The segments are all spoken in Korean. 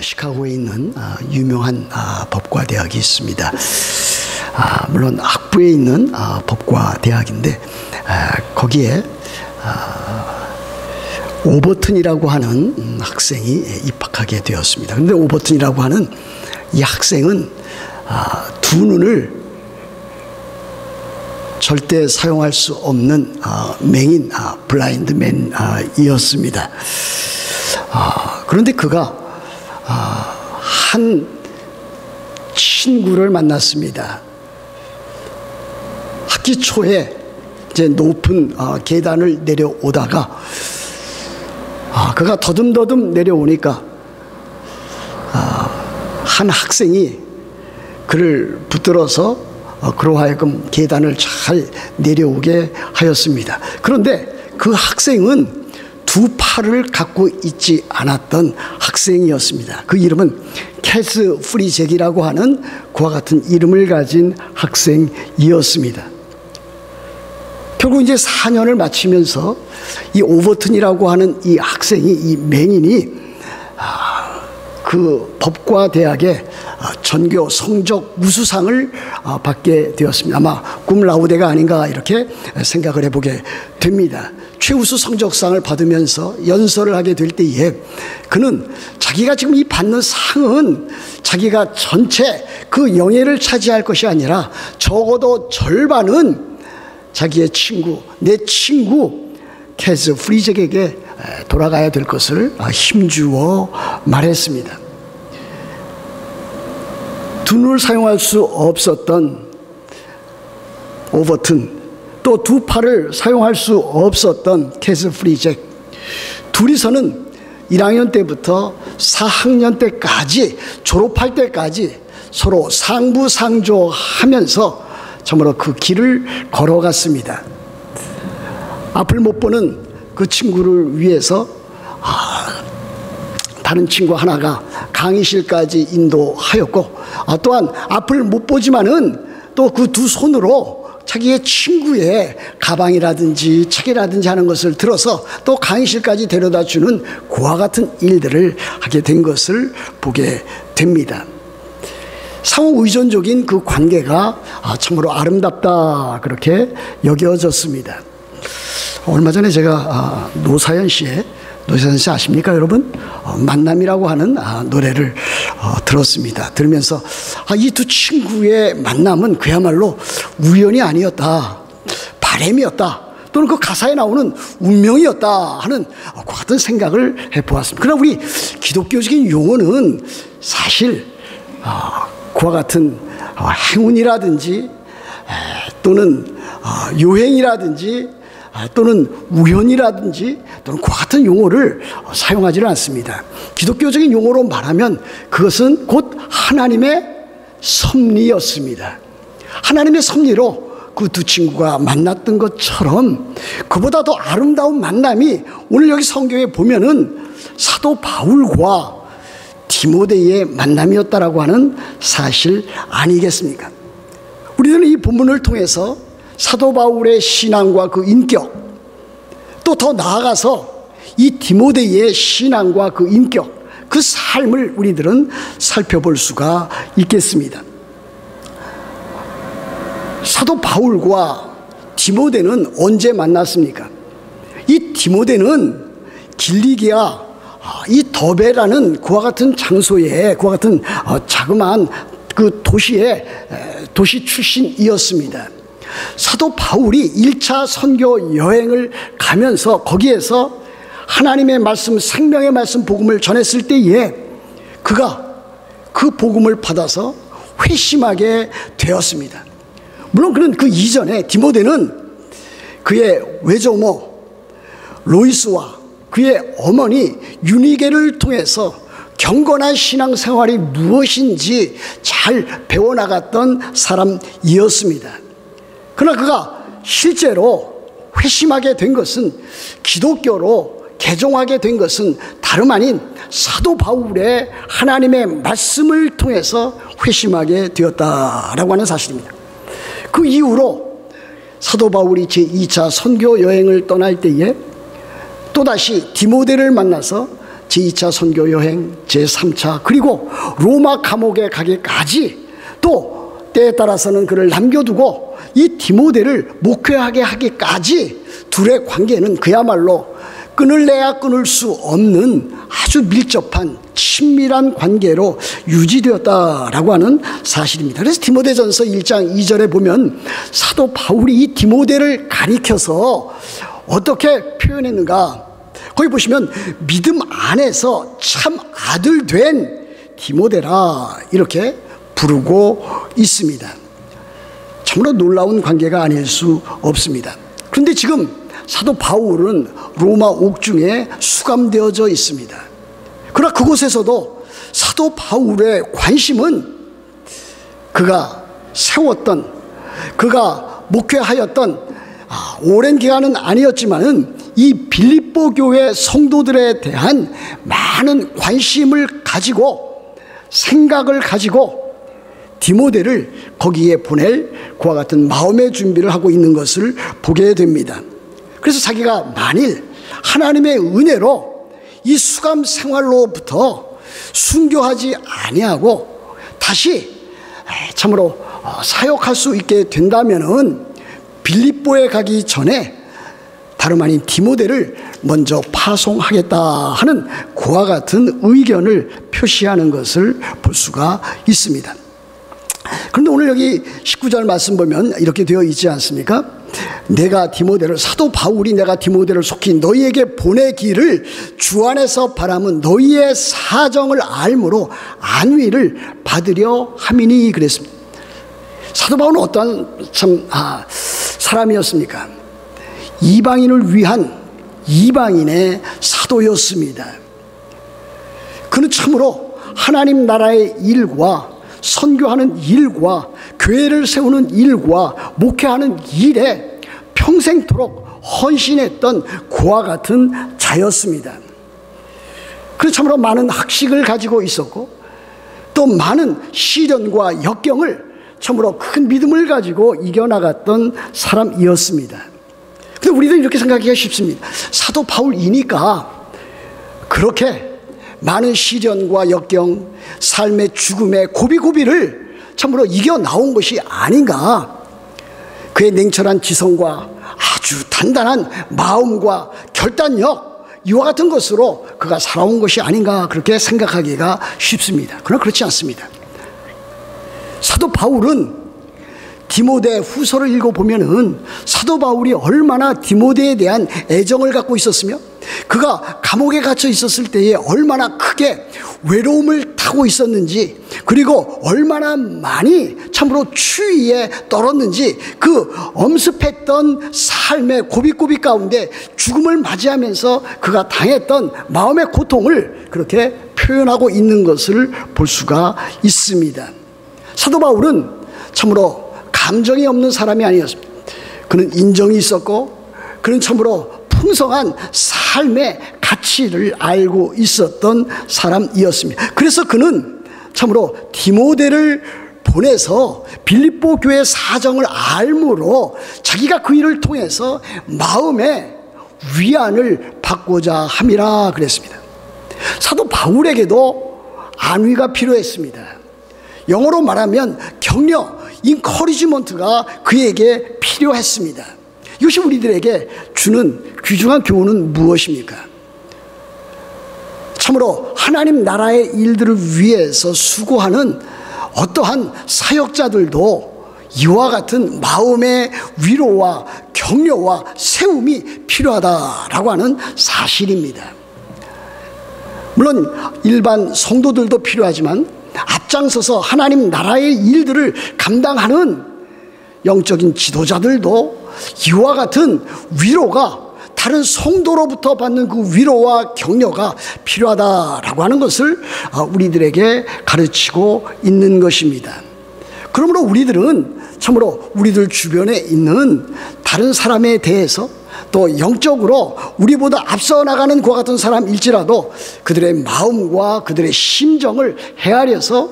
시카고에 있는 유명한 법과대학이 있습니다. 물론 학부에 있는 법과대학인데 거기에 오버튼이라고 하는 학생이 입학하게 되었습니다. 그런데 오버튼이라고 하는 이 학생은 두 눈을 절대 사용할 수 없는 맹인 블라인드맨이었습니다. 그런데 그가 한 친구를 만났습니다. 학기 초에 이제 높은 계단을 내려오다가 그가 더듬더듬 내려오니까 한 학생이 그를 붙들어서 그로 하여금 계단을 잘 내려오게 하였습니다. 그런데 그 학생은 두 팔을 갖고 있지 않았던 학생이었습니다. 그 이름은 캐스 프리잭이라고 하는 그와 같은 이름을 가진 학생이었습니다. 결국 이제 4년을 마치면서 이 오버튼이라고 하는 이 학생이, 이 맹인이 그 법과대학의 전교 성적 우수상을 받게 되었습니다. 아마 꿈라우데가 아닌가 이렇게 생각을 해보게 됩니다. 최우수 성적상을 받으면서 연설을 하게 될 때에 그는 자기가 지금 이 받는 상은 자기가 전체 그 영예를 차지할 것이 아니라 적어도 절반은 자기의 친구, 내 친구 캐스 프리잭에게 돌아가야 될 것을 힘주어 말했습니다. 두 눈을 사용할 수 없었던 오버튼, 또 두 팔을 사용할 수 없었던 캐스 프리잭, 둘이서는 1학년 때부터 4학년 때까지, 졸업할 때까지 서로 상부상조하면서 참으로 그 길을 걸어갔습니다. 앞을 못 보는 그 친구를 위해서 다른 친구 하나가 강의실까지 인도하였고, 또한 앞을 못 보지만은 또 그 두 손으로 자기의 친구의 가방이라든지 책이라든지 하는 것을 들어서 또 강의실까지 데려다 주는 그와 같은 일들을 하게 된 것을 보게 됩니다. 상호 의존적인 그 관계가 참으로 아름답다 그렇게 여겨졌습니다. 얼마 전에 제가 노사연 씨 아십니까 여러분? 만남이라고 하는 노래를 들었습니다. 들으면서 이 두 친구의 만남은 그야말로 우연이 아니었다, 바람이었다, 또는 그 가사에 나오는 운명이었다 하는 그 같은 생각을 해보았습니다. 그러나 우리 기독교적인 용어는 사실 그와 같은 행운이라든지 또는 요행이라든지 또는 우연이라든지 또는 그와 같은 용어를 사용하지는 않습니다. 기독교적인 용어로 말하면 그것은 곧 하나님의 섭리였습니다. 하나님의 섭리로 그 두 친구가 만났던 것처럼 그보다 더 아름다운 만남이 오늘 여기 성경에 보면은 사도 바울과 디모데의 만남이었다라고 하는 사실 아니겠습니까? 우리들은 이 본문을 통해서 사도 바울의 신앙과 그 인격, 또 더 나아가서 이 디모데의 신앙과 그 인격, 그 삶을 우리들은 살펴볼 수가 있겠습니다. 사도 바울과 디모데는 언제 만났습니까? 이 디모데는 길리기아 이 더베라는 그와 같은 장소에, 그와 같은 자그마한 그 도시 출신이었습니다. 사도 바울이 1차 선교 여행을 가면서 거기에서 하나님의 말씀, 생명의 말씀 복음을 전했을 때에 그가 그 복음을 받아서 회심하게 되었습니다. 물론 그는 그 이전에 디모데는 그의 외조모 로이스와 그의 어머니 유니게를 통해서 경건한 신앙생활이 무엇인지 잘 배워나갔던 사람이었습니다. 그러나 그가 실제로 회심하게 된 것은, 기독교로 개종하게 된 것은 다름 아닌 사도 바울의 하나님의 말씀을 통해서 회심하게 되었다라고 하는 사실입니다. 그 이후로 사도 바울이 제2차 선교 여행을 떠날 때에 또다시 디모데를 만나서 제2차 선교 여행, 제3차, 그리고 로마 감옥에 가기까지, 또 때에 따라서는 그를 남겨두고 이 디모데를 목회하게 하기까지 둘의 관계는 그야말로 끊을래야 끊을 수 없는 아주 밀접한 친밀한 관계로 유지되었다라고 하는 사실입니다. 그래서 디모데전서 1장 2절에 보면 사도 바울이 이 디모데를 가리켜서 어떻게 표현했는가? 거기 보시면 믿음 안에서 참 아들 된 디모데라 이렇게 부르고 있습니다. 참으로 놀라운 관계가 아닐 수 없습니다. 그런데 지금 사도 바울은 로마 옥중에 수감되어져 있습니다. 그러나 그곳에서도 사도 바울의 관심은 그가 세웠던, 그가 목회하였던 오랜 기간은 아니었지만은 이 빌립보 교회 성도들에 대한 많은 관심을 가지고 생각을 가지고 디모데를 거기에 보낼 그와 같은 마음의 준비를 하고 있는 것을 보게 됩니다. 그래서 자기가 만일 하나님의 은혜로 이 수감 생활로부터 순교하지 아니하고 다시 참으로 사역할 수 있게 된다면은 빌립보에 가기 전에 다름 아닌 디모데를 먼저 파송하겠다 하는 그와 같은 의견을 표시하는 것을 볼 수가 있습니다. 그런데 오늘 여기 19절 말씀 보면 이렇게 되어 있지 않습니까? 내가 디모데를, 사도 바울이 내가 디모데를 속히 너희에게 보내기를 주 안에서 바람은 너희의 사정을 알므로 안위를 받으려 함이니 그랬습니다. 사도 바울은 어떠한 사람이었습니까? 이방인을 위한 이방인의 사도였습니다. 그는 참으로 하나님 나라의 일과 선교하는 일과 교회를 세우는 일과 목회하는 일에 평생토록 헌신했던 그와 같은 자였습니다. 그래서 참으로 많은 학식을 가지고 있었고 또 많은 시련과 역경을 참으로 큰 믿음을 가지고 이겨나갔던 사람이었습니다. 그런데 우리도 이렇게 생각하기가 쉽습니다. 사도 바울이니까 그렇게 많은 시련과 역경, 삶의 죽음의 고비고비를 참으로 이겨나온 것이 아닌가. 그의 냉철한 지성과 아주 단단한 마음과 결단력, 이와 같은 것으로 그가 살아온 것이 아닌가, 그렇게 생각하기가 쉽습니다. 그러나 그렇지 않습니다. 사도 바울은 디모데 후서를 읽어보면은 사도 바울이 얼마나 디모데에 대한 애정을 갖고 있었으며 그가 감옥에 갇혀 있었을 때에 얼마나 크게 외로움을 타고 있었는지, 그리고 얼마나 많이 참으로 추위에 떨었는지, 그 엄습했던 삶의 고비고비 가운데 죽음을 맞이하면서 그가 당했던 마음의 고통을 그렇게 표현하고 있는 것을 볼 수가 있습니다. 사도 바울은 참으로 감정이 없는 사람이 아니었습니다. 그는 인정이 있었고 그는 참으로 풍성한 삶의 가치를 알고 있었던 사람이었습니다. 그래서 그는 참으로 디모데를 보내서 빌립보 교회 사정을 알므로 자기가 그 일을 통해서 마음의 위안을 받고자 함이라 그랬습니다. 사도 바울에게도 안위가 필요했습니다. 영어로 말하면 격려, 인커리지먼트가 그에게 필요했습니다. 이것이 우리들에게 주는 귀중한 교훈은 무엇입니까? 참으로 하나님 나라의 일들을 위해서 수고하는 어떠한 사역자들도 이와 같은 마음의 위로와 격려와 세움이 필요하다라고 하는 사실입니다. 물론 일반 성도들도 필요하지만 앞장서서 하나님 나라의 일들을 감당하는 영적인 지도자들도 이와 같은 위로가, 다른 성도로부터 받는 그 위로와 격려가 필요하다라고 하는 것을 우리들에게 가르치고 있는 것입니다. 그러므로 우리들은 참으로 우리들 주변에 있는 다른 사람에 대해서 또 영적으로 우리보다 앞서 나가는 그와 같은 사람일지라도 그들의 마음과 그들의 심정을 헤아려서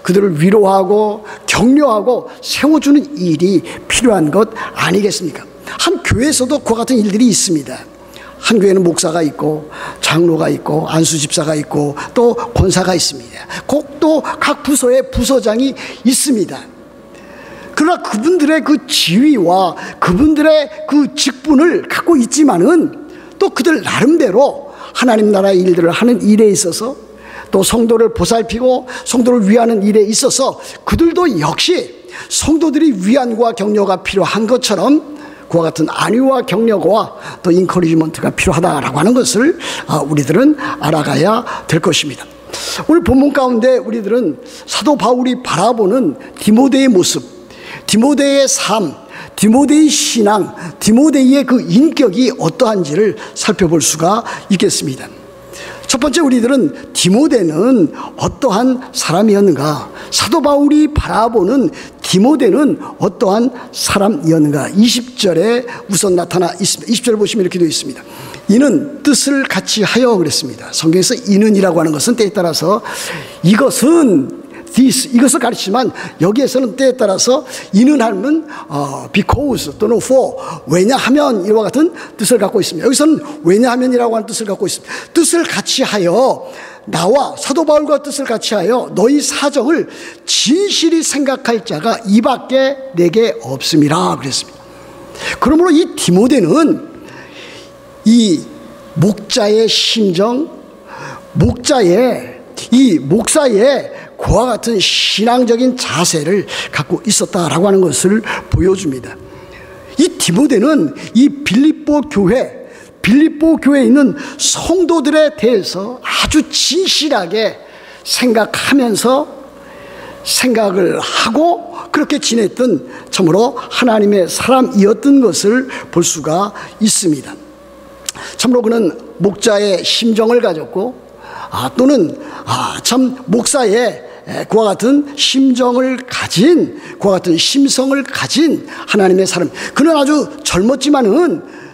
그들을 위로하고 격려하고 세워주는 일이 필요한 것 아니겠습니까? 한 교회에서도 그와 같은 일들이 있습니다. 한 교회는 목사가 있고 장로가 있고 안수집사가 있고 또 권사가 있습니다. 또 각 부서에 부서장이 있습니다. 그러나 그분들의 그 지위와 그분들의 그 직분을 갖고 있지만은 또 그들 나름대로 하나님 나라의 일들을 하는 일에 있어서 또 성도를 보살피고 성도를 위하는 일에 있어서 그들도 역시 성도들이 위안과 격려가 필요한 것처럼 그와 같은 안위와 격려와 또 인커리지먼트가 필요하다라고 하는 것을 우리들은 알아가야 될 것입니다. 오늘 본문 가운데 우리들은 사도 바울이 바라보는 디모데의 모습, 디모데의 삶, 디모데의 신앙, 디모데의 그 인격이 어떠한지를 살펴볼 수가 있겠습니다. 첫 번째 우리들은 디모데는 어떠한 사람이었는가, 사도 바울이 바라보는 디모데는 어떠한 사람이었는가. 20절에 우선 나타나 있습니다. 20절 보시면 이렇게 되어 있습니다. 이는 뜻을 같이 하여 그랬습니다. 성경에서 이는이라고 하는 것은 때에 따라서 이것을 가르치지만 여기에서는 때에 따라서 이는 하면 because 또는 for, 왜냐하면 이와 같은 뜻을 갖고 있습니다. 여기서는 왜냐하면이라고 하는 뜻을 갖고 있습니다. 뜻을 같이 하여, 나와 사도 바울과 뜻을 같이 하여 너희 사정을 진실히 생각할 자가 이밖에 내게 없음이라 그랬습니다. 그러므로 이 디모데는 이 목자의 심정, 목사의 그와 같은 신앙적인 자세를 갖고 있었다라고 하는 것을 보여줍니다. 이 디모데는 이 빌립보 교회에 있는 성도들에 대해서 아주 진실하게 생각을 하고 그렇게 지냈던 참으로 하나님의 사람이었던 것을 볼 수가 있습니다. 참으로 그는 목자의 심정을 가졌고 또는 참 목사의 그와 같은 심정을 가진, 그와 같은 심성을 가진 하나님의 사람. 그는 아주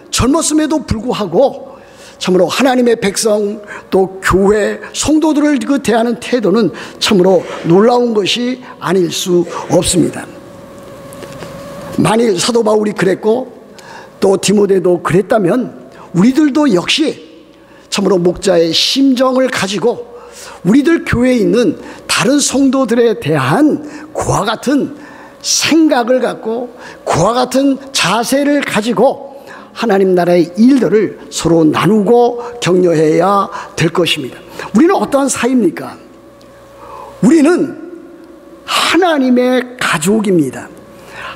젊었음에도 불구하고 참으로 하나님의 백성 또 교회 성도들을 그 대하는 태도는 참으로 놀라운 것이 아닐 수 없습니다. 만일 사도 바울이 그랬고 또 디모데도 그랬다면 우리들도 역시 참으로 목자의 심정을 가지고 우리들 교회에 있는 다른 성도들에 대한 그와 같은 생각을 갖고 그와 같은 자세를 가지고 하나님 나라의 일들을 서로 나누고 격려해야 될 것입니다. 우리는 어떠한 사이입니까? 우리는 하나님의 가족입니다.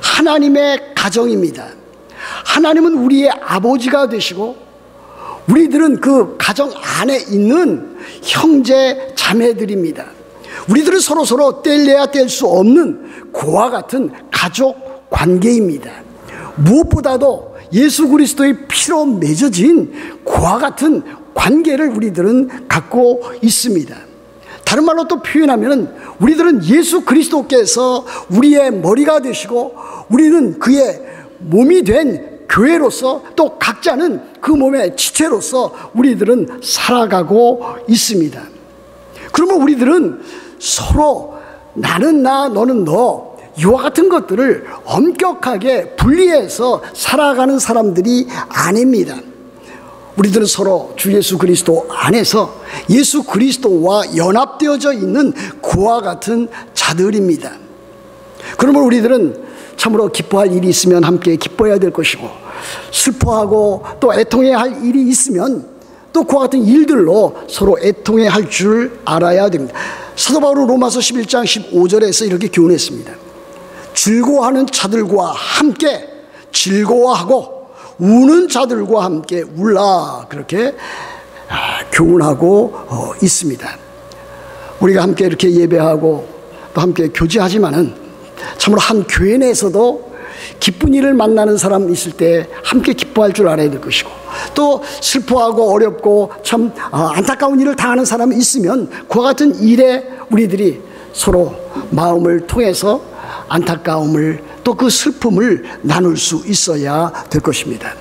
하나님의 가정입니다. 하나님은 우리의 아버지가 되시고 우리들은 그 가정 안에 있는 형제 자매들입니다. 우리들은 서로 뗄래야 뗄 수 없는 그와 같은 가족 관계입니다. 무엇보다도 예수 그리스도의 피로 맺어진 그와 같은 관계를 우리들은 갖고 있습니다. 다른 말로 또 표현하면 우리들은 예수 그리스도께서 우리의 머리가 되시고 우리는 그의 몸이 된 교회로서 또 각자는 그 몸의 지체로서 우리들은 살아가고 있습니다. 그러면 우리들은 서로 나는 나 너는 너 이와 같은 것들을 엄격하게 분리해서 살아가는 사람들이 아닙니다. 우리들은 서로 주 예수 그리스도 안에서 예수 그리스도와 연합되어져 있는 그와 같은 자들입니다. 그러면 우리들은 참으로 기뻐할 일이 있으면 함께 기뻐해야 될 것이고 슬퍼하고 또 애통해야 할 일이 있으면 또 그와 같은 일들로 서로 애통해야 할 줄 알아야 됩니다. 사도 바울은 로마서 11장 15절에서 이렇게 교훈했습니다. 즐거워하는 자들과 함께 즐거워하고 우는 자들과 함께 울라, 그렇게 교훈하고 있습니다. 우리가 함께 이렇게 예배하고 또 함께 교제하지만은 참으로 한 교회 내에서도 기쁜 일을 만나는 사람 있을 때 함께 기뻐할 줄 알아야 될 것이고 또 슬퍼하고 어렵고 참 안타까운 일을 당하는 사람이 있으면 그와 같은 일에 우리들이 서로 마음을 통해서 안타까움을 또 그 슬픔을 나눌 수 있어야 될 것입니다.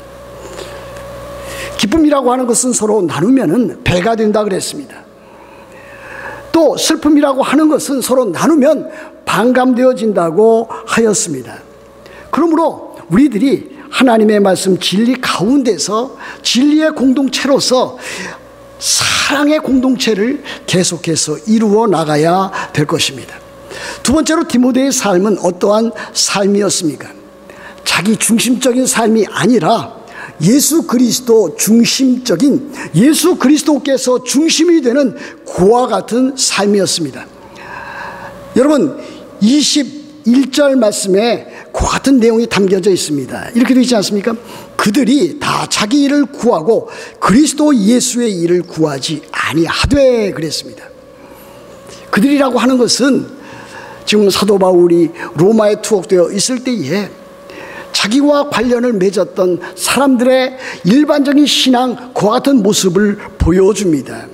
기쁨이라고 하는 것은 서로 나누면 배가 된다 그랬습니다. 또 슬픔이라고 하는 것은 서로 나누면 반감되어진다고 하였습니다. 그러므로 우리들이 하나님의 말씀 진리 가운데서 진리의 공동체로서 사랑의 공동체를 계속해서 이루어 나가야 될 것입니다. 두 번째로 디모데의 삶은 어떠한 삶이었습니까? 자기 중심적인 삶이 아니라 예수 그리스도 중심적인, 예수 그리스도께서 중심이 되는 그와 같은 삶이었습니다. 여러분 21절 말씀에 그와 같은 내용이 담겨져 있습니다. 이렇게 되어 있지 않습니까? 그들이 다 자기 일을 구하고 그리스도 예수의 일을 구하지 아니하되 그랬습니다. 그들이라고 하는 것은 지금 사도 바울이 로마에 투옥되어 있을 때에 자기와 관련을 맺었던 사람들의 일반적인 신앙, 그와 같은 모습을 보여줍니다.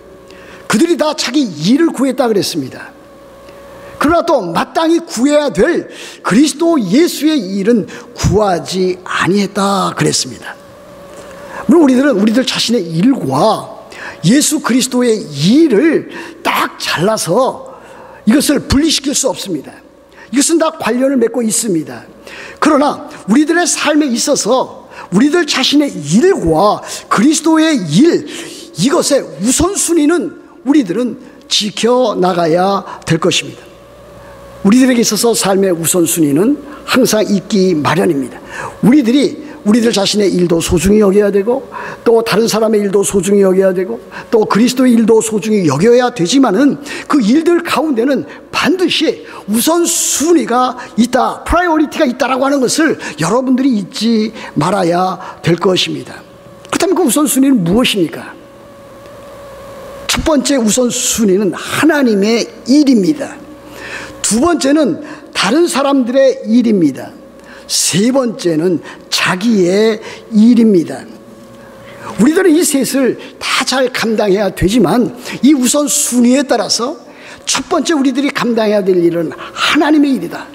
그들이 다 자기 일을 구했다 그랬습니다. 그러나 또 마땅히 구해야 될 그리스도 예수의 일은 구하지 아니했다 그랬습니다. 물론 우리들은 우리들 자신의 일과 예수 그리스도의 일을 딱 잘라서 이것을 분리시킬 수 없습니다. 이것은 다 관련을 맺고 있습니다. 그러나 우리들의 삶에 있어서 우리들 자신의 일과 그리스도의 일, 이것의 우선순위는 우리들은 지켜나가야 될 것입니다. 우리들에게 있어서 삶의 우선순위는 항상 있기 마련입니다. 우리들 자신의 일도 소중히 여겨야 되고, 또 다른 사람의 일도 소중히 여겨야 되고, 또 그리스도의 일도 소중히 여겨야 되지만은 그 일들 가운데는 반드시 우선순위가 있다, 프라이오리티가 있다라고 하는 것을 여러분들이 잊지 말아야 될 것입니다. 그렇다면 그 우선순위는 무엇입니까? 첫 번째 우선순위는 하나님의 일입니다. 두 번째는 다른 사람들의 일입니다. 세 번째는 자기의 일입니다. 우리들은 이 셋을 다 잘 감당해야 되지만 이 우선순위에 따라서 첫 번째 우리들이 감당해야 될 일은 하나님의 일이다.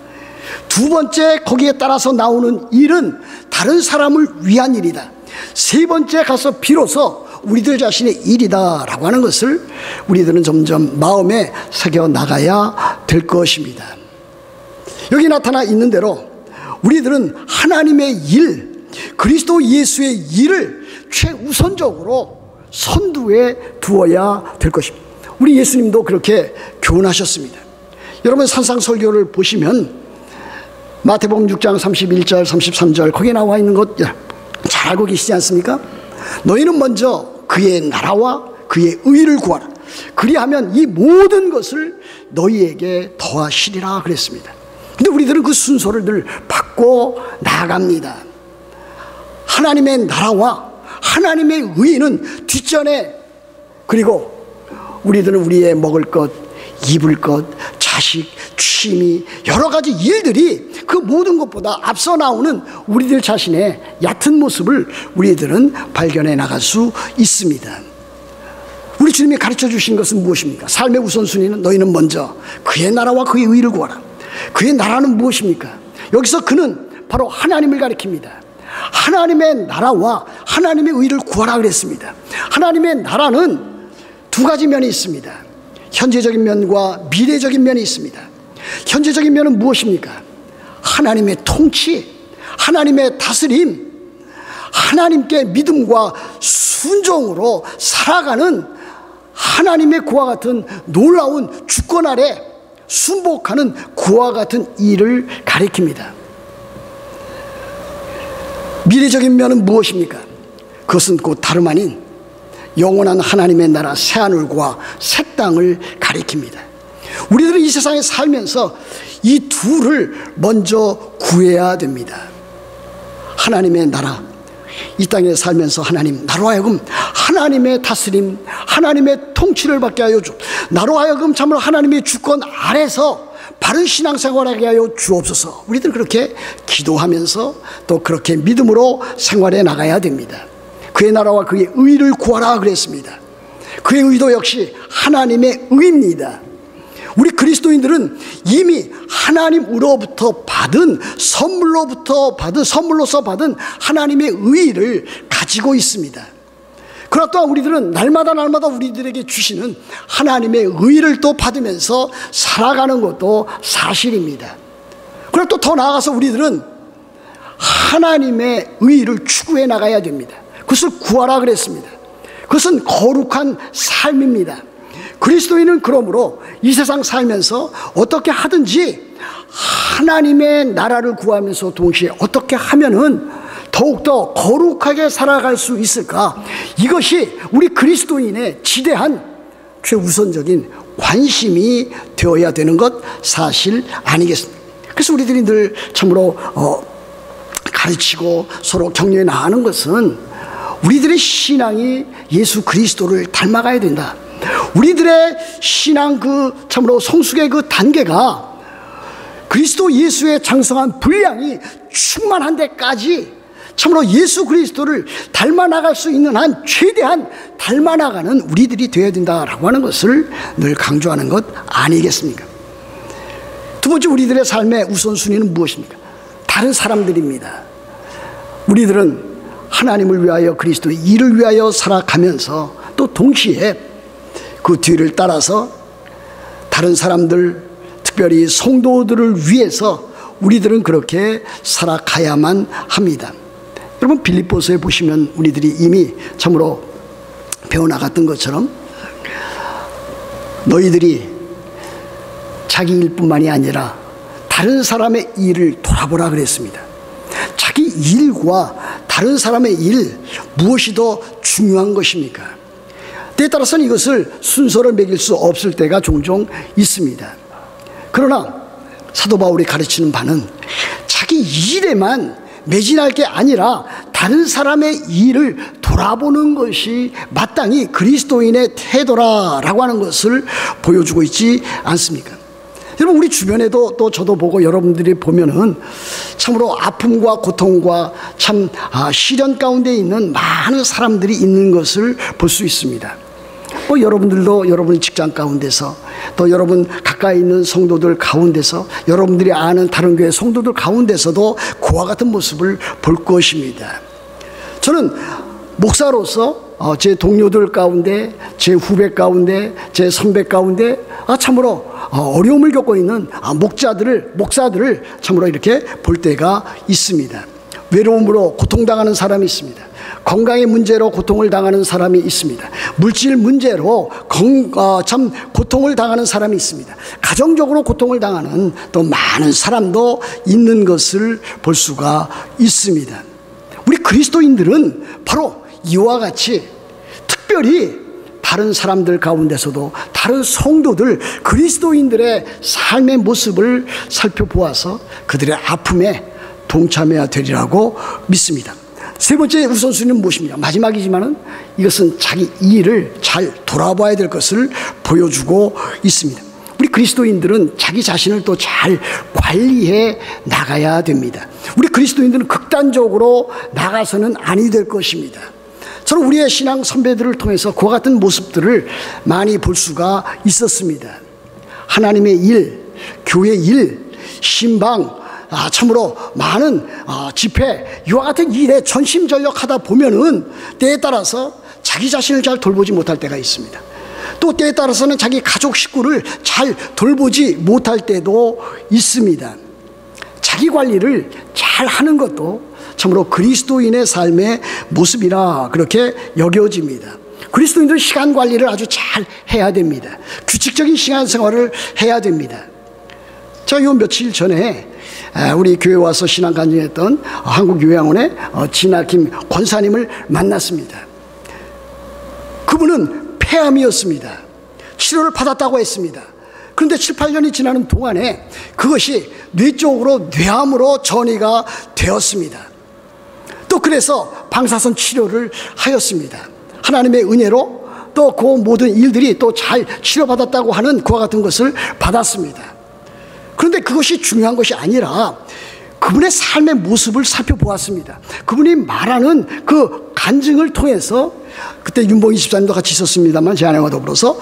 두 번째 거기에 따라서 나오는 일은 다른 사람을 위한 일이다. 세 번째 가서 비로소 우리들 자신의 일이다라고 하는 것을 우리들은 점점 마음에 새겨 나가야 될 것입니다. 여기 나타나 있는 대로 우리들은 하나님의 일, 그리스도 예수의 일을 최우선적으로 선두에 두어야 될 것입니다. 우리 예수님도 그렇게 교훈하셨습니다. 여러분 산상설교를 보시면 마태복음 6장 31절 33절 거기에 나와 있는 것 잘 알고 계시지 않습니까? 너희는 먼저 그의 나라와 그의 의를 구하라. 그리하면 이 모든 것을 너희에게 더하시리라 그랬습니다. 근데 우리들은 그 순서를 늘 바꿔 나갑니다. 하나님의 나라와 하나님의 의는 뒷전에, 그리고 우리들은 우리의 먹을 것, 입을 것, 자식, 취미, 여러 가지 일들이 그 모든 것보다 앞서 나오는 우리들 자신의 얕은 모습을 우리들은 발견해 나갈 수 있습니다. 우리 주님이 가르쳐 주신 것은 무엇입니까? 삶의 우선순위는 너희는 먼저 그의 나라와 그의 의를 구하라. 그의 나라는 무엇입니까? 여기서 그는 바로 하나님을 가리킵니다. 하나님의 나라와 하나님의 의를 구하라 그랬습니다. 하나님의 나라는 두 가지 면이 있습니다. 현재적인 면과 미래적인 면이 있습니다. 현재적인 면은 무엇입니까? 하나님의 통치, 하나님의 다스림, 하나님께 믿음과 순종으로 살아가는 하나님의 그와 같은 놀라운 주권 아래 순복하는 그와 같은 일을 가리킵니다. 미래적인 면은 무엇입니까? 그것은 곧 다름 아닌 영원한 하나님의 나라 새하늘과 새 땅을 가리킵니다. 우리들은 이 세상에 살면서 이 둘을 먼저 구해야 됩니다. 하나님의 나라, 이 땅에 살면서 하나님 나로 하여금 하나님의 다스림, 하나님의 통치를 받게 하여 주, 나로 하여금 참으로 하나님의 주권 아래서 바른 신앙생활하게 하여 주옵소서. 우리들 그렇게 기도하면서 또 그렇게 믿음으로 생활해 나가야 됩니다. 그의 나라와 그의 의를 구하라 그랬습니다. 그의 의도 역시 하나님의 의입니다. 우리 그리스도인들은 이미 하나님으로부터 받은 선물로서 받은 하나님의 의를 가지고 있습니다. 그러나 또한 우리들은 날마다 우리들에게 주시는 하나님의 의를 또 받으면서 살아가는 것도 사실입니다. 그러나 또 더 나아가서 우리들은 하나님의 의를 추구해 나가야 됩니다. 그것을 구하라 그랬습니다. 그것은 거룩한 삶입니다. 그리스도인은 그러므로 이 세상 살면서 어떻게 하든지 하나님의 나라를 구하면서 동시에 어떻게 하면은 더욱더 거룩하게 살아갈 수 있을까? 이것이 우리 그리스도인의 지대한 최우선적인 관심이 되어야 되는 것 사실 아니겠습니까? 그래서 우리들이 늘 참으로 가르치고 서로 격려해 나가는 것은 우리들의 신앙이 예수 그리스도를 닮아가야 된다. 우리들의 신앙 참으로 성숙의 단계가 그리스도 예수의 장성한 분량이 충만한 데까지 참으로 예수 그리스도를 닮아 나갈 수 있는 한 최대한 닮아 나가는 우리들이 되어야 된다라고 하는 것을 늘 강조하는 것 아니겠습니까? 두 번째, 우리들의 삶의 우선순위는 무엇입니까? 다른 사람들입니다. 우리들은 하나님을 위하여 그리스도의 일을 위하여 살아가면서 또 동시에 그 뒤를 따라서 다른 사람들, 특별히 성도들을 위해서 우리들은 그렇게 살아가야만 합니다. 여러분, 빌립보서에 보시면 우리들이 이미 참으로 배워나갔던 것처럼 너희들이 자기 일뿐만이 아니라 다른 사람의 일을 돌아보라 그랬습니다. 자기 일과 다른 사람의 일, 무엇이 더 중요한 것입니까? 때에 따라서는 이것을 순서를 매길 수 없을 때가 종종 있습니다. 그러나 사도 바울이 가르치는 바는 자기 일에만 매진할 게 아니라 다른 사람의 일을 돌아보는 것이 마땅히 그리스도인의 태도라라고 하는 것을 보여주고 있지 않습니까? 여러분, 우리 주변에도 또 저도 보고 여러분들이 보면은 참으로 아픔과 고통과 참 시련 가운데 있는 많은 사람들이 있는 것을 볼 수 있습니다. 여러분들도 여러분 직장 가운데서 또 여러분 가까이 있는 성도들 가운데서 여러분들이 아는 다른 교회 성도들 가운데서도 그와 같은 모습을 볼 것입니다. 저는 목사로서 제 동료들 가운데, 제 후배 가운데, 제 선배 가운데 참으로 어려움을 겪고 있는 목사들을 참으로 이렇게 볼 때가 있습니다. 외로움으로 고통당하는 사람이 있습니다. 건강의 문제로 고통을 당하는 사람이 있습니다. 물질 문제로 참 고통을 당하는 사람이 있습니다. 가정적으로 고통을 당하는 또 많은 사람도 있는 것을 볼 수가 있습니다. 우리 그리스도인들은 바로 이와 같이 특별히 다른 사람들 가운데서도 다른 성도들, 그리스도인들의 삶의 모습을 살펴보아서 그들의 아픔에 동참해야 되리라고 믿습니다. 세 번째 우선순위는 무엇입니까? 마지막이지만은 이것은 자기 일을 잘 돌아봐야 될 것을 보여주고 있습니다. 우리 그리스도인들은 자기 자신을 또 잘 관리해 나가야 됩니다. 우리 그리스도인들은 극단적으로 나가서는 아니 될 것입니다. 저는 우리의 신앙 선배들을 통해서 그와 같은 모습들을 많이 볼 수가 있었습니다. 하나님의 일, 교회 일, 신방, 참으로 많은 집회, 이와 같은 일에 전심전력하다 보면은 때에 따라서 자기 자신을 잘 돌보지 못할 때가 있습니다. 또 때에 따라서는 자기 가족 식구를 잘 돌보지 못할 때도 있습니다. 자기 관리를 잘 하는 것도 참으로 그리스도인의 삶의 모습이라 그렇게 여겨집니다. 그리스도인들은 시간 관리를 아주 잘 해야 됩니다. 규칙적인 시간 생활을 해야 됩니다. 자, 요 며칠 전에 우리 교회 와서 신앙 간증했던 한국요양원의 진아김 권사님을 만났습니다. 그분은 폐암이었습니다. 치료를 받았다고 했습니다. 그런데 7, 8년이 지나는 동안에 그것이 뇌 쪽으로 뇌암으로 전이가 되었습니다. 또 그래서 방사선 치료를 하였습니다. 하나님의 은혜로 또 그 모든 일들이 또 잘 치료받았다고 하는 그와 같은 것을 받았습니다. 그런데 그것이 중요한 것이 아니라 그분의 삶의 모습을 살펴보았습니다. 그분이 말하는 그 간증을 통해서, 그때 윤봉희 집사님도 같이 있었습니다만 제 아내와 더불어서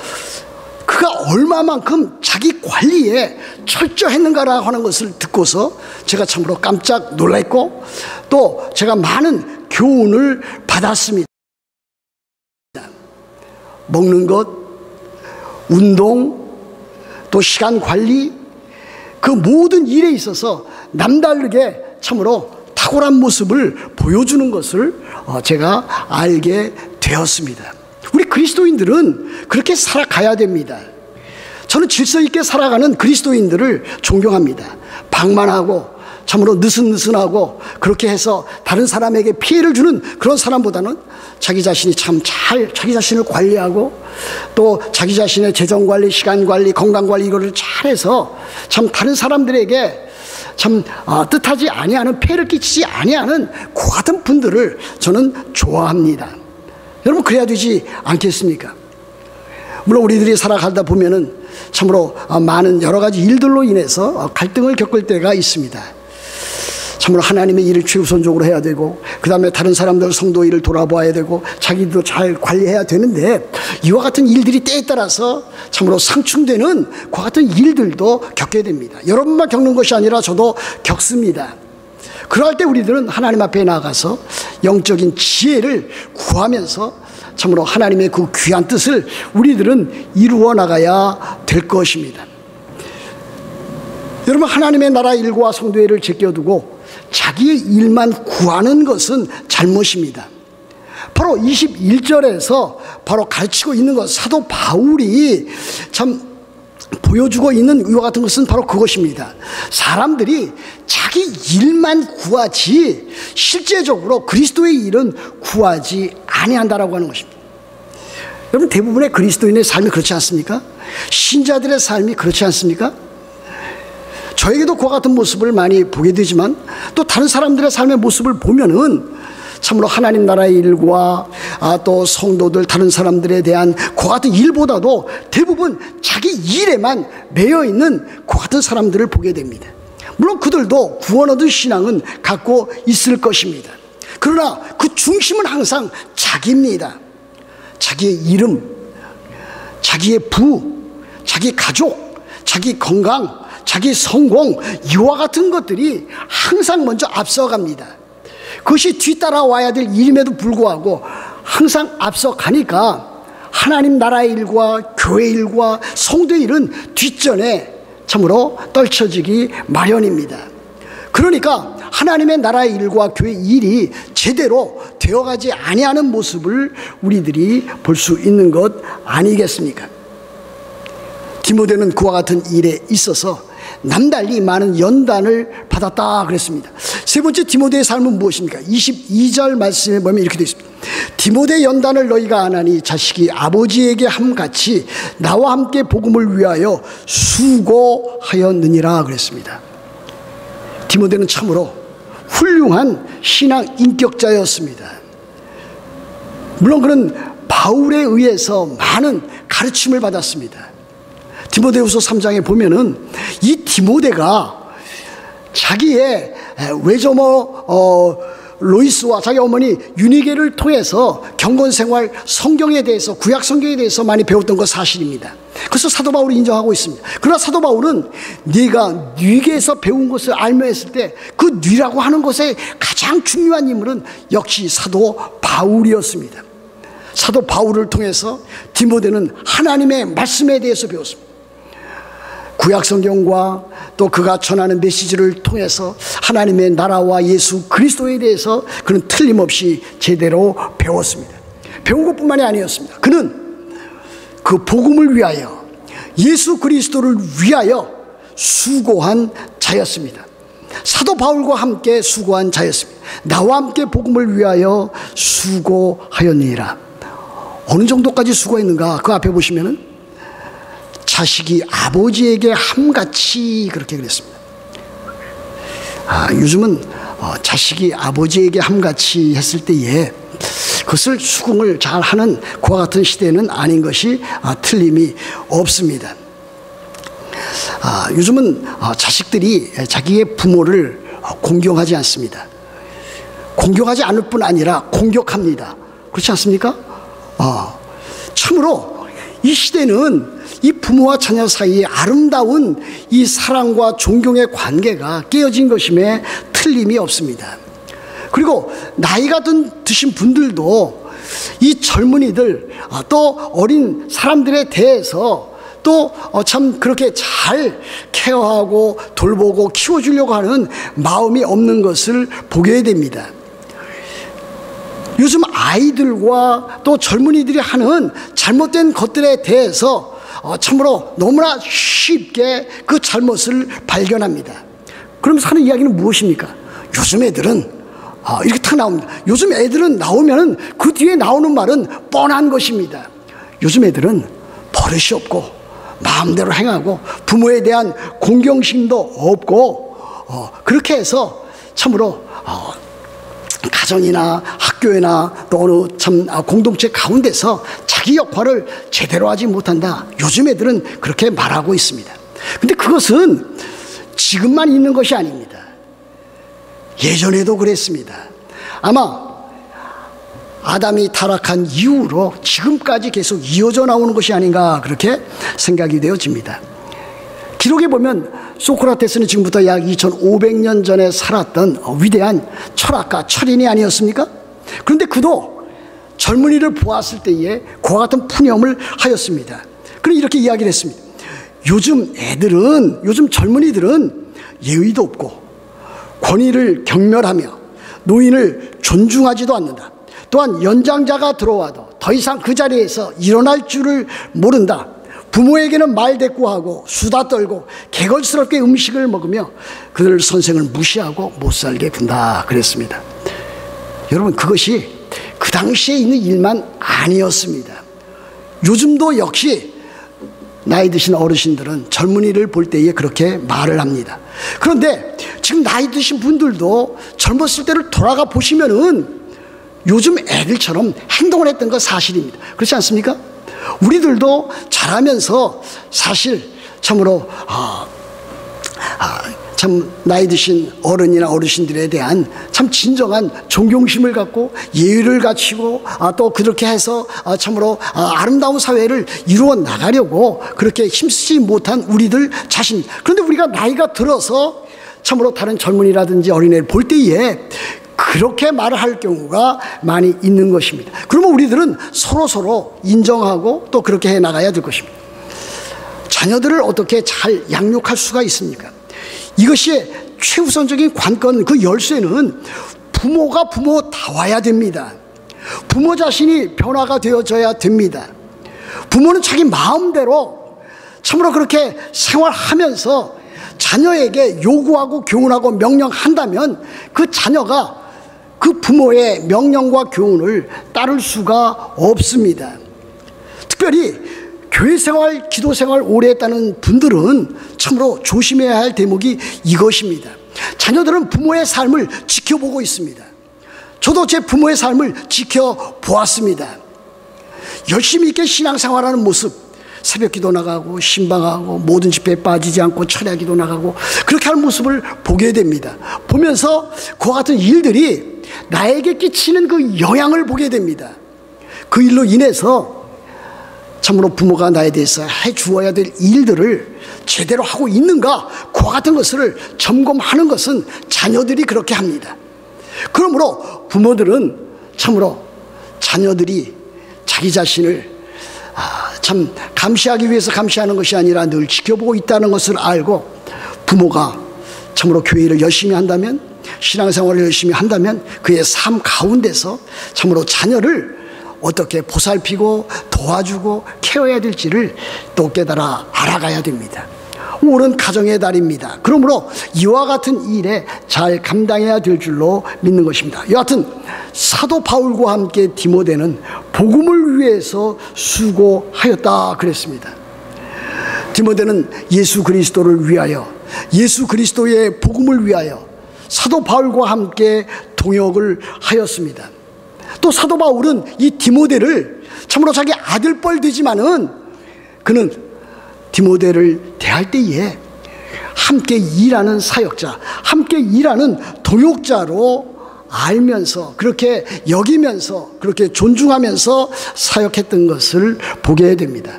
그가 얼마만큼 자기 관리에 철저했는가라고 하는 것을 듣고서 제가 참으로 깜짝 놀랐고 또 제가 많은 교훈을 받았습니다. 먹는 것, 운동, 또 시간 관리, 그 모든 일에 있어서 남다르게 참으로 탁월한 모습을 보여주는 것을 제가 알게 되었습니다. 우리 그리스도인들은 그렇게 살아가야 됩니다. 저는 질서 있게 살아가는 그리스도인들을 존경합니다. 방만하고 참으로 느슨느슨하고 그렇게 해서 다른 사람에게 피해를 주는 그런 사람보다는 자기 자신이 참 잘 자기 자신을 관리하고 또 자기 자신의 재정관리, 시간관리, 건강관리 이거를 잘해서 참 다른 사람들에게 참 뜻하지 아니하는 피해를 끼치지 아니하는 그 같은 분들을 저는 좋아합니다. 여러분 그래야 되지 않겠습니까? 물론 우리들이 살아가다 보면은 참으로 많은 여러 가지 일들로 인해서 갈등을 겪을 때가 있습니다. 참으로 하나님의 일을 최우선적으로 해야 되고 그 다음에 다른 사람들 성도 일을 돌아봐야 되고 자기도 잘 관리해야 되는데 이와 같은 일들이 때에 따라서 참으로 상충되는 그 같은 일들도 겪게 됩니다. 여러분만 겪는 것이 아니라 저도 겪습니다. 그럴 때 우리들은 하나님 앞에 나가서 영적인 지혜를 구하면서 참으로 하나님의 그 귀한 뜻을 우리들은 이루어 나가야 될 것입니다. 여러분 하나님의 나라 일과 성도의 일을 제껴두고 자기의 일만 구하는 것은 잘못입니다. 바로 21절에서 바로 가르치고 있는 것, 사도 바울이 참 보여주고 있는 이와 같은 것은 바로 그것입니다. 사람들이 자기 일만 구하지 실제적으로 그리스도의 일은 구하지 아니한다라고 하는 것입니다. 여러분 대부분의 그리스도인의 삶이 그렇지 않습니까? 신자들의 삶이 그렇지 않습니까? 저에게도 그와 같은 모습을 많이 보게 되지만 또 다른 사람들의 삶의 모습을 보면은 참으로 하나님 나라의 일과 또 성도들 다른 사람들에 대한 그 같은 일보다도 대부분 자기 일에만 매여 있는 그 같은 사람들을 보게 됩니다. 물론 그들도 구원 얻은 신앙은 갖고 있을 것입니다. 그러나 그 중심은 항상 자기입니다. 자기의 이름, 자기의 부, 자기 가족, 자기 건강, 자기 성공 이와 같은 것들이 항상 먼저 앞서갑니다. 그것이 뒤따라와야 될 일임에도 불구하고 항상 앞서가니까 하나님 나라의 일과 교회 일과 성도의 일은 뒷전에 참으로 떨쳐지기 마련입니다. 그러니까 하나님의 나라의 일과 교회 일이 제대로 되어가지 아니하는 모습을 우리들이 볼 수 있는 것 아니겠습니까? 디모데는 그와 같은 일에 있어서 남달리 많은 연단을 받았다 그랬습니다. 세 번째 디모데의 삶은 무엇입니까? 22절 말씀에 보면 이렇게 되어 있습니다. 디모데 연단을 너희가 안 하니 자식이 아버지에게 함같이 나와 함께 복음을 위하여 수고하였느니라 그랬습니다. 디모데는 참으로 훌륭한 신앙 인격자였습니다. 물론 그는 바울에 의해서 많은 가르침을 받았습니다. 디모데후서 3장에 보면은 이 디모데가 자기의 외조모 로이스와 자기 어머니 유니게를 통해서 경건생활 성경에 대해서 구약 성경에 대해서 많이 배웠던 것 사실입니다. 그래서 사도 바울이 인정하고 있습니다. 그러나 사도 바울은 네가 뉘게에서 배운 것을 알며 했을 때 그 뉘라고 하는 것의 가장 중요한 인물은 역시 사도 바울이었습니다. 사도 바울을 통해서 디모데는 하나님의 말씀에 대해서 배웠습니다. 구약 성경과 또 그가 전하는 메시지를 통해서 하나님의 나라와 예수 그리스도에 대해서 그는 틀림없이 제대로 배웠습니다. 배운 것뿐만이 아니었습니다. 그는 그 복음을 위하여 예수 그리스도를 위하여 수고한 자였습니다. 사도 바울과 함께 수고한 자였습니다. 나와 함께 복음을 위하여 수고하였느니라. 어느 정도까지 수고했는가? 그 앞에 보시면은 자식이 아버지에게 함같이 그렇게 그랬습니다. 요즘은 자식이 아버지에게 함같이 했을 때에 그것을 수긍을 잘 하는 그와 같은 시대는 아닌 것이 틀림이 없습니다. 요즘은 자식들이 자기의 부모를 공경하지 않습니다. 공경하지 않을 뿐 아니라 공격합니다. 그렇지 않습니까? 참으로 이 시대는 이 부모와 자녀 사이에 아름다운 이 사랑과 존경의 관계가 깨어진 것임에 틀림이 없습니다. 그리고 나이가 드신 분들도 이 젊은이들 또 어린 사람들에 대해서 또 참 그렇게 잘 케어하고 돌보고 키워주려고 하는 마음이 없는 것을 보게 됩니다. 요즘 아이들과 또 젊은이들이 하는 잘못된 것들에 대해서 참으로 너무나 쉽게 그 잘못을 발견합니다. 그러면서 하는 이야기는 무엇입니까? 요즘 애들은 이렇게 탁 나옵니다. 요즘 애들은 나오면은 그 뒤에 나오는 말은 뻔한 것입니다. 요즘 애들은 버릇이 없고 마음대로 행하고 부모에 대한 공경심도 없고 그렇게 해서 참으로 가정이나 학교나 또 어느 참 공동체 가운데서 자기 역할을 제대로 하지 못한다. 요즘 애들은 그렇게 말하고 있습니다. 근데 그것은 지금만 있는 것이 아닙니다. 예전에도 그랬습니다. 아마 아담이 타락한 이후로 지금까지 계속 이어져 나오는 것이 아닌가 그렇게 생각이 되어집니다. 기록에 보면 소크라테스는 지금부터 약 2500년 전에 살았던 위대한 철학가 철인이 아니었습니까? 그런데 그도 젊은이를 보았을 때에 그와 같은 푸념을 하였습니다. 그럼 이렇게 이야기를 했습니다. 요즘 애들은, 요즘 젊은이들은 예의도 없고 권위를 경멸하며 노인을 존중하지도 않는다. 또한 연장자가 들어와도 더 이상 그 자리에서 일어날 줄을 모른다. 부모에게는 말대꾸하고 수다 떨고 개걸스럽게 음식을 먹으며 그들 선생을 무시하고 못살게 군다 그랬습니다. 여러분, 그것이 그 당시에 있는 일만 아니었습니다. 요즘도 역시 나이 드신 어르신들은 젊은이를 볼 때에 그렇게 말을 합니다. 그런데 지금 나이 드신 분들도 젊었을 때를 돌아가 보시면은 요즘 애들처럼 행동을 했던 건 사실입니다. 그렇지 않습니까? 우리들도 자라면서 사실 참으로 참 나이 드신 어른이나 어르신들에 대한 참 진정한 존경심을 갖고 예의를 갖추고 또 그렇게 해서 참으로 아름다운 사회를 이루어 나가려고 그렇게 힘쓰지 못한 우리들 자신. 그런데 우리가 나이가 들어서 참으로 다른 젊은이라든지 어린애를 볼 때에 그렇게 말을 할 경우가 많이 있는 것입니다. 그러면 우리들은 서로 인정하고 또 그렇게 해 나가야 될 것입니다. 자녀들을 어떻게 잘 양육할 수가 있습니까? 이것이 최우선적인 관건, 그 열쇠는 부모가 부모다워야 됩니다. 부모 자신이 변화가 되어져야 됩니다. 부모는 자기 마음대로 참으로 그렇게 생활하면서 자녀에게 요구하고 교훈하고 명령한다면 그 자녀가 그 부모의 명령과 교훈을 따를 수가 없습니다. 특별히 교회 생활, 기도 생활 오래 했다는 분들은 참으로 조심해야 할 대목이 이것입니다. 자녀들은 부모의 삶을 지켜보고 있습니다. 저도 제 부모의 삶을 지켜보았습니다. 열심히 있게 신앙생활하는 모습, 새벽 기도 나가고 신방하고 모든 집회에 빠지지 않고 철야 기도 나가고 그렇게 하는 모습을 보게 됩니다. 보면서 그와 같은 일들이 나에게 끼치는 그 영향을 보게 됩니다. 그 일로 인해서 참으로 부모가 나에 대해서 해주어야 될 일들을 제대로 하고 있는가, 그와 같은 것을 점검하는 것은 자녀들이 그렇게 합니다. 그러므로 부모들은 참으로 자녀들이 자기 자신을 참 감시하기 위해서 감시하는 것이 아니라 늘 지켜보고 있다는 것을 알고, 부모가 참으로 교회를 열심히 한다면, 신앙생활을 열심히 한다면 그의 삶 가운데서 참으로 자녀를 어떻게 보살피고 도와주고 케어해야 될지를 또 깨달아 알아가야 됩니다. 올은 가정의 달입니다. 그러므로 이와 같은 일에 잘 감당해야 될 줄로 믿는 것입니다. 여하튼 사도 바울과 함께 디모데는 복음을 위해서 수고하였다 그랬습니다. 디모데는 예수 그리스도를 위하여, 예수 그리스도의 복음을 위하여 사도 바울과 함께 동역을 하였습니다. 또 사도 바울은 이 디모데를 참으로 자기 아들뻘 되지만은 그는 디모데를 대할 때에 함께 일하는 사역자, 함께 일하는 동역자로 알면서, 그렇게 여기면서, 그렇게 존중하면서 사역했던 것을 보게 됩니다.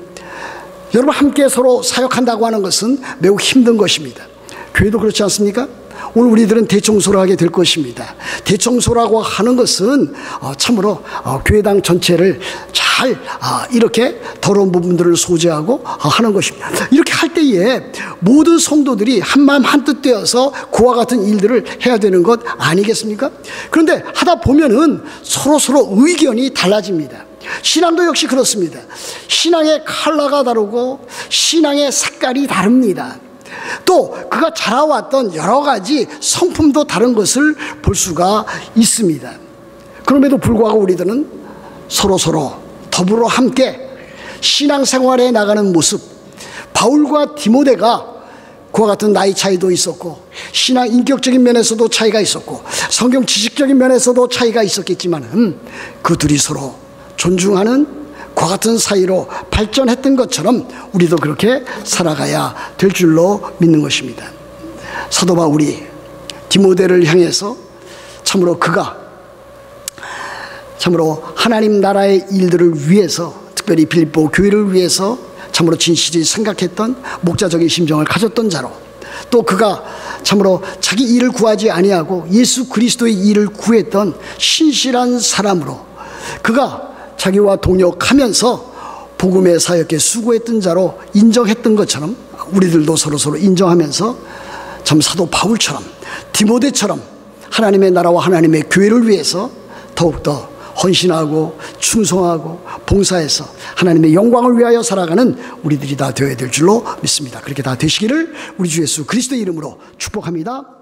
여러분, 함께 서로 사역한다고 하는 것은 매우 힘든 것입니다. 교회도 그렇지 않습니까? 오늘 우리들은 대청소를 하게 될 것입니다. 대청소라고 하는 것은 참으로 교회당 전체를 잘 이렇게 더러운 부분들을 소재하고 하는 것입니다. 이렇게 할 때에 모든 성도들이 한마음 한뜻 되어서 그와 같은 일들을 해야 되는 것 아니겠습니까? 그런데 하다 보면은 서로 의견이 달라집니다. 신앙도 역시 그렇습니다. 신앙의 컬러가 다르고 신앙의 색깔이 다릅니다. 또 그가 자라왔던 여러 가지 성품도 다른 것을 볼 수가 있습니다. 그럼에도 불구하고 우리들은 서로 더불어 함께 신앙생활에 나가는 모습, 바울과 디모데가 그와 같은 나이 차이도 있었고 신앙 인격적인 면에서도 차이가 있었고 성경 지식적인 면에서도 차이가 있었겠지만 그 둘이 서로 존중하는 그와 같은 사이로 발전했던 것처럼 우리도 그렇게 살아가야 될 줄로 믿는 것입니다. 사도 바울이 디모데를 향해서 참으로 그가 참으로 하나님 나라의 일들을 위해서, 특별히 빌립보 교회를 위해서 참으로 진실이 생각했던 목자적인 심정을 가졌던 자로, 또 그가 참으로 자기 일을 구하지 아니하고 예수 그리스도의 일을 구했던 신실한 사람으로, 그가 자기와 동역하면서 복음의 사역에 수고했던 자로 인정했던 것처럼 우리들도 서로 인정하면서 참 사도 바울처럼, 디모데처럼 하나님의 나라와 하나님의 교회를 위해서 더욱더 헌신하고 충성하고 봉사해서 하나님의 영광을 위하여 살아가는 우리들이 다 되어야 될 줄로 믿습니다. 그렇게 다 되시기를 우리 주 예수 그리스도의 이름으로 축복합니다.